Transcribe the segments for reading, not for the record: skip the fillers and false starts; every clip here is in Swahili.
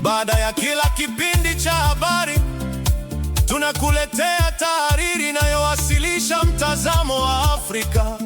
Baada ya kila kipindi cha habari, tunakuletea tahariri inayowasilisha mtazamo wa Afrika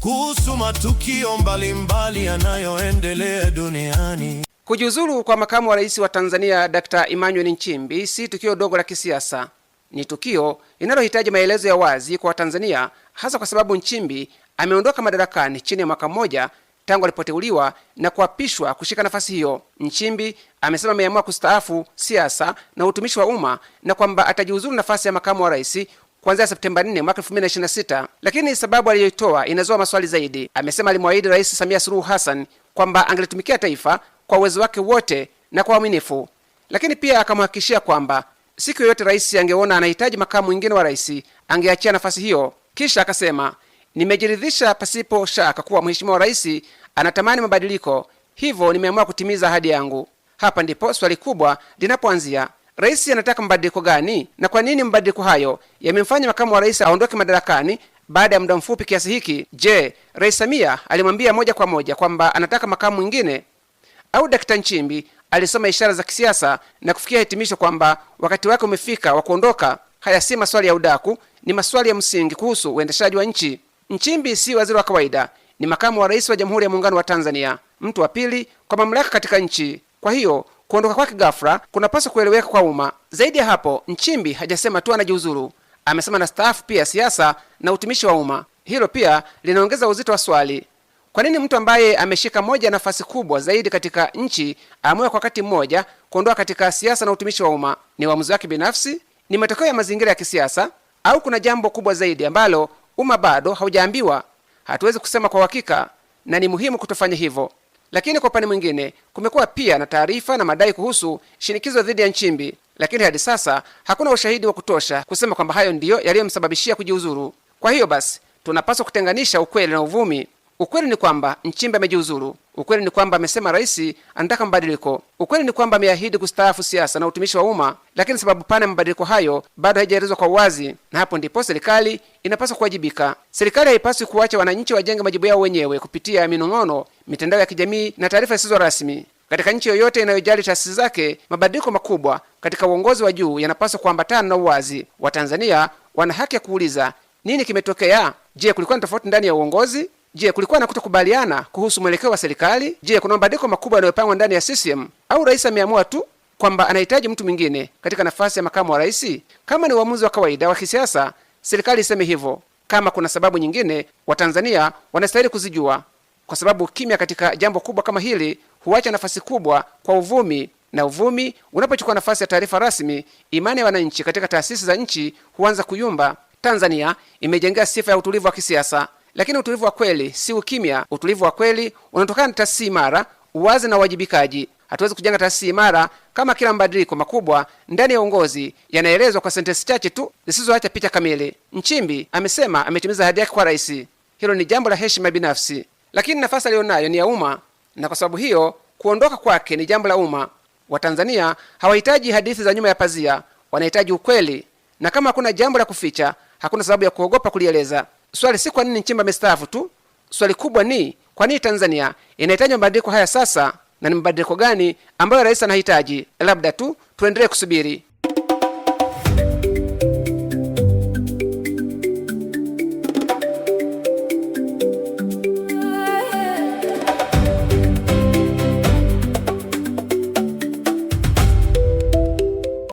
kuhusu matukio mbalimbali yanayoendelea duniani. Kujiuzulu kwa makamu wa rais wa Tanzania Dr. Emmanuel Nchimbi si tukio dogo la kisiasa. Ni tukio linalohitaji maelezo ya wazi kwa Watanzania, hasa kwa sababu Nchimbi ameondoka madarakani chini ya mwaka mmoja tangu alipoteuliwa na kuapishwa kushika nafasi hiyo. Nchimbi amesema ameamua kustaafu siasa na utumishi wa umma na kwamba atajiuzulu nafasi ya makamu wa rais kuanzia Septemba 4 mwaka 2026. Lakini sababu aliyoitoa inazua maswali zaidi. Amesema alimwahidi Rais Samia Suluhu Hassan kwamba angelitumikia taifa kwa uwezo wake wote na kwa uaminifu, lakini pia akamhakikishia kwamba siku yoyote rais angeona anahitaji makamu mwingine wa rais angeachia nafasi hiyo. Kisha akasema, nimejiridhisha pasipo shaka kuwa mheshimiwa rais anatamani mabadiliko, hivyo nimeamua kutimiza ahadi yangu. Hapa ndipo swali kubwa linapoanzia. Rais anataka mabadiliko gani, na kwa nini mabadiliko hayo yamemfanya makamu wa rais aondoke madarakani baada ya muda mfupi kiasi hiki? Je, Rais Samia alimwambia moja kwa moja kwamba anataka makamu mwingine, au Dkt. Nchimbi alisoma ishara za kisiasa na kufikia hitimisho kwamba wakati wake umefika wa kuondoka? Haya si maswali ya udaku, ni maswali ya msingi kuhusu uendeshaji wa nchi. Nchimbi si waziri wa kawaida, ni makamu wa rais wa Jamhuri ya Muungano wa Tanzania, mtu wa pili kwa mamlaka katika nchi. Kwa hiyo kuondoka kwake ghafla kunapaswa kueleweka kwa umma. Zaidi ya hapo, Nchimbi hajasema tu anajiuzuru, amesema anastaafu pia siasa na utumishi wa umma. Hilo pia linaongeza uzito wa swali. Kwa nini mtu ambaye ameshika moja ya nafasi kubwa zaidi katika nchi aamue kwa wakati mmoja kuondoka katika siasa na utumishi wa umma? Ni uamuzi wake binafsi? Ni matokeo ya mazingira ya kisiasa? Au kuna jambo kubwa zaidi ambalo umma bado haujaambiwa? Hatuwezi kusema kwa uhakika, na ni muhimu kutofanya hivyo. Lakini kwa upande mwingine, kumekuwa pia na taarifa na madai kuhusu shinikizo dhidi ya Nchimbi, lakini hadi sasa hakuna ushahidi wa kutosha kusema kwamba hayo ndiyo yaliyomsababishia kujiuzuru. Kwa hiyo basi, tunapaswa kutenganisha ukweli na uvumi. Ukweli ni kwamba Nchimbi amejiuzuru. Ukweli ni kwamba amesema rais anataka mabadiliko. Ukweli ni kwamba ameahidi kustaafu siasa na utumishi wa umma, lakini sababu pana ya mabadiliko hayo bado haijaelezwa kwa uwazi, na hapo ndipo serikali inapaswa kuwajibika. Serikali haipaswi kuacha wananchi wajenge majibu yao wenyewe kupitia minong'ono, mitandao ya kijamii na taarifa zisizo rasmi. Katika nchi yoyote inayojali taasisi zake, mabadiliko makubwa katika uongozi wa juu yanapaswa kuambatana na uwazi. Watanzania wana haki ya kuuliza, nini kimetokea? Je, kulikuwa na tofauti ndani ya uongozi? Je, kulikuwa na kutokubaliana kuhusu mwelekeo wa serikali? Je, kuna mabadiliko makubwa yanayopangwa ndani ya CCM? Au rais ameamua tu kwamba anahitaji mtu mwingine katika nafasi ya makamu wa rais? Kama ni uamuzi wa kawaida wa kisiasa, serikali iseme hivyo. Kama kuna sababu nyingine, Watanzania wanastahili kuzijua, kwa sababu kimya katika jambo kubwa kama hili huacha nafasi kubwa kwa uvumi, na uvumi unapochukua nafasi ya taarifa rasmi, imani ya wananchi katika taasisi za nchi huanza kuyumba. Tanzania imejengea sifa ya utulivu wa kisiasa, lakini utulivu wa kweli si ukimya. Utulivu wa kweli unatokana na taasisi imara, uwazi na uwajibikaji. Hatuwezi kujenga taasisi imara kama kila mabadiliko makubwa ndani ya uongozi yanaelezwa kwa sentensi chache tu zisizoacha picha kamili. Nchimbi amesema ametimiza ahadi yake kwa rais. Hilo ni jambo la heshima binafsi, lakini nafasi aliyonayo ni ya umma, na kwa sababu hiyo kuondoka kwake ni jambo la umma. Watanzania hawahitaji hadithi za nyuma ya pazia, wanahitaji ukweli, na kama hakuna jambo la kuficha, hakuna sababu ya kuogopa kulieleza. Swali si kwa nini Nchimbi amestaafu tu. Swali kubwa ni kwa nini Tanzania inahitaji mabadiliko haya sasa, na ni mabadiliko gani ambayo rais anahitaji? Labda tu tuendelee kusubiri.